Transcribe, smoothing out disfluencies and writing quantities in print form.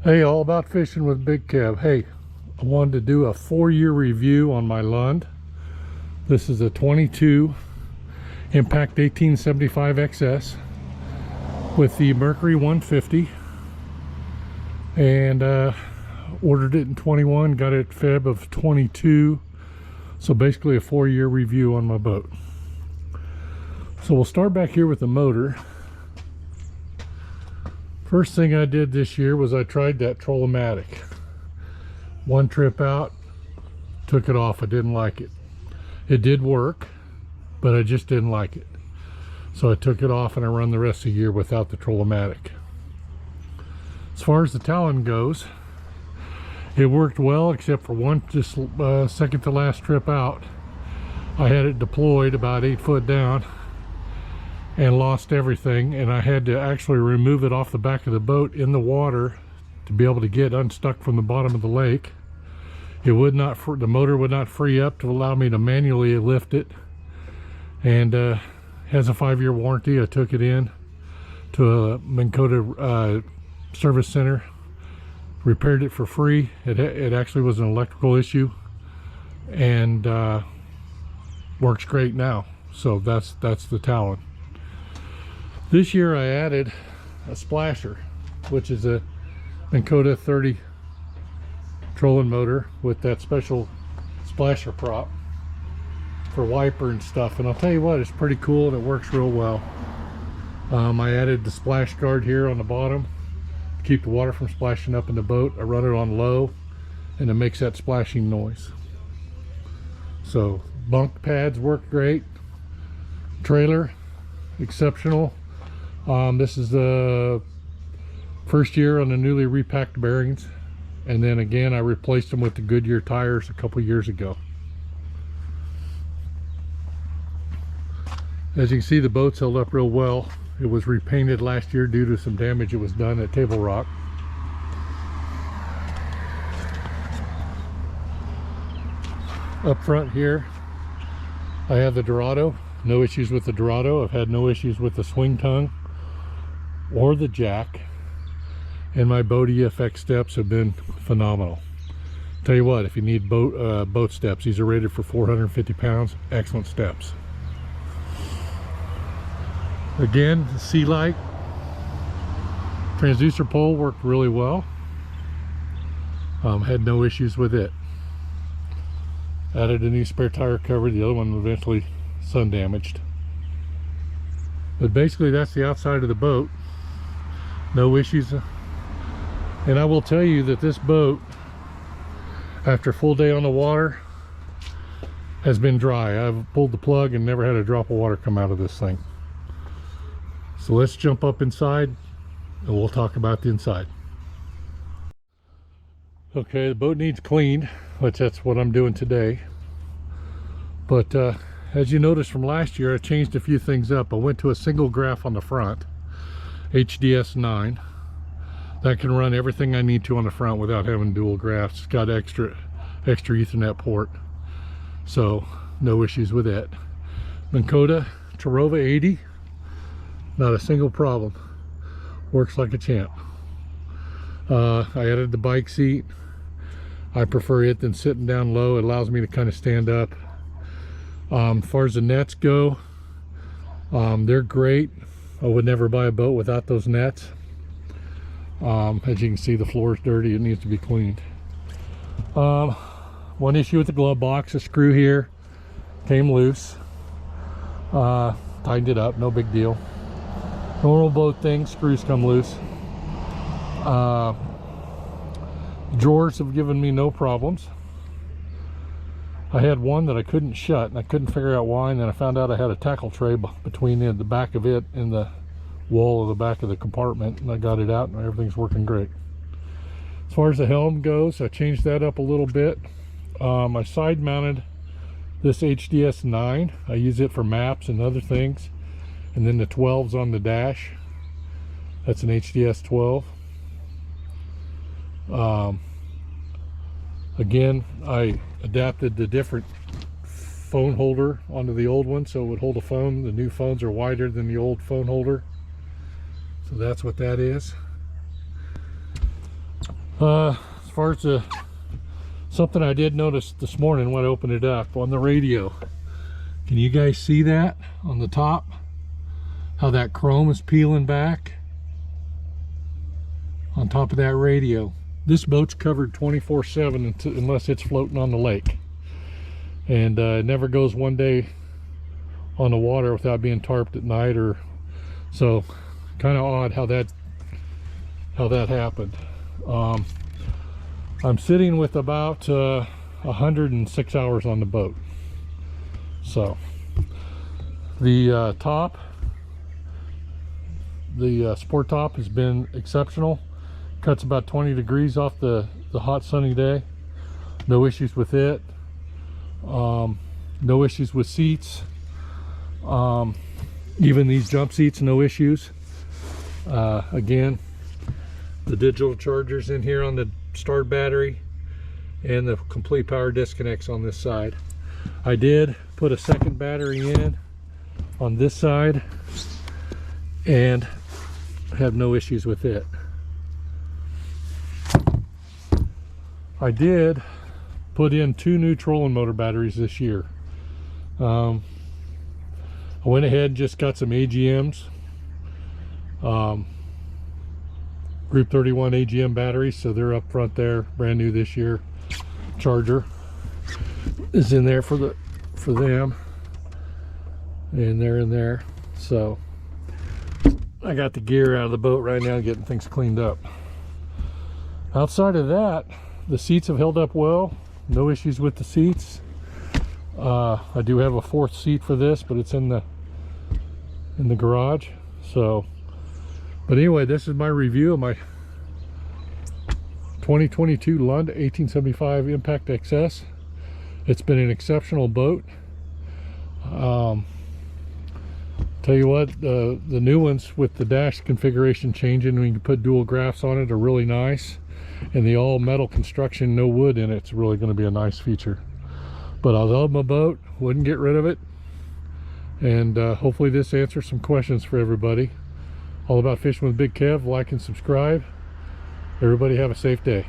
Hey, all about fishing with Big Kev. Hey, I wanted to do a 4-year review on my Lund. This is a 22 Impact 1875 XS with the Mercury 150, and ordered it in 21, got it Feb of 22. So basically a 4-year review on my boat. So we'll start back here with the motor. First thing I did this year was I tried that Trollomatic. One trip out, took it off. I didn't like it. It did work, but I just didn't like it. So I took it off and I run the rest of the year without the Trollomatic. As far as the Talon goes, it worked well except for one, just second to last trip out. I had it deployed about 8 foot down and lost everything, and I had to actually remove it off the back of the boat in the water to be able to get unstuck from the bottom of the lake. It would not, the motor would not free up to allow me to manually lift it, and has a 5-year warranty. I took it in to a Minn Kota service center, repaired it for free. It actually was an electrical issue, and works great now. So that's the Talon. This year I added a splasher, which is a Minn Kota 30 trolling motor with that special splasher prop for wiper and stuff. And I'll tell you what, it's pretty cool and it works real well. I added the splash guard here on the bottom to keep the water from splashing up in the boat. I run it on low and it makes that splashing noise. So bunk pads work great. Trailer, exceptional. This is the first year on the newly repacked bearings, and then again I replaced them with the Goodyear tires a couple years ago. As you can see, the boat's held up real well. It was repainted last year due to some damage that was done at Table Rock. Up front here I have the Dorado. No issues with the Dorado. I've had no issues with the swing tongue or the jack, and my boat EFX steps have been phenomenal. Tell you what, if you need boat steps, these are rated for 450 pounds. Excellent steps. Again, the sea light transducer pole worked really well. Had no issues with it. Added a new spare tire cover. The other one eventually sun damaged. But basically that's the outside of the boat. No issues. And I will tell you that this boat, after a full day on the water, has been dry. I've pulled the plug and never had a drop of water come out of this thing. So let's jump up inside and we'll talk about the inside. Okay, the boat needs cleaned, which that's what I'm doing today. But as you noticed from last year, I changed a few things up. I went to a single graph on the front, HDS 9. That can run everything I need to on the front without having dual graphs. It's got extra Ethernet port, so no issues with that. Minn Kota Tarova 80, not a single problem. Works like a champ. I added the bike seat. I prefer it than sitting down low. It allows me to kind of stand up. As far as the nets go, they're great. I would never buy a boat without those nets. As you can see, the floor is dirty. It needs to be cleaned. One issue with the glove box, a screw here came loose. Tightened it up, no big deal. Normal boat thing, screws come loose. Drawers have given me no problems. I had one that I couldn't shut and I couldn't figure out why, and then I found out I had a tackle tray between the back of it and the wall of the back of the compartment, and I got it out and everything's working great. As far as the helm goes, I changed that up a little bit. I side mounted this HDS 9. I use it for maps and other things, and then the 12's on the dash. That's an HDS 12. Again, I adapted the different phone holder onto the old one so it would hold a phone. The new phones are wider than the old phone holder, so that's what that is. As far as something I did notice this morning when I opened it up on the radio, can you guys see that on the top? How that chrome is peeling back on top of that radio. This boat's covered 24/7 unless it's floating on the lake, and it never goes one day on the water without being tarped at night, or so. Kind of odd how that happened. I'm sitting with about 106 hours on the boat. So the top, the sport top has been exceptional. Cuts about 20 degrees off the hot sunny day. No issues with it. No issues with seats. Even these jump seats, no issues. Again, the digital chargers in here on the start battery, and the complete power disconnects on this side. I did put a second battery in on this side and have no issues with it. I did put in 2 new trolling motor batteries this year. I went ahead and just got some AGMs, Group 31 AGM batteries, so they're up front there, brand new this year. Charger is in there for them, and they're in there. So I got the gear out of the boat right now, getting things cleaned up. Outside of that, the seats have held up well. No issues with the seats. I do have a 4th seat for this, but it's in the garage. So, but anyway, this is my review of my 2022 Lund 1875 Impact XS. It's been an exceptional boat. Tell you what, the new ones with the dash configuration changing, we can put dual graphs on it, are really nice. And the all metal construction, no wood in it's really going to be a nice feature. But I love my boat, wouldn't get rid of it. And hopefully this answers some questions for everybody. All About Fishing with Big Kev. Like and subscribe. Everybody have a safe day.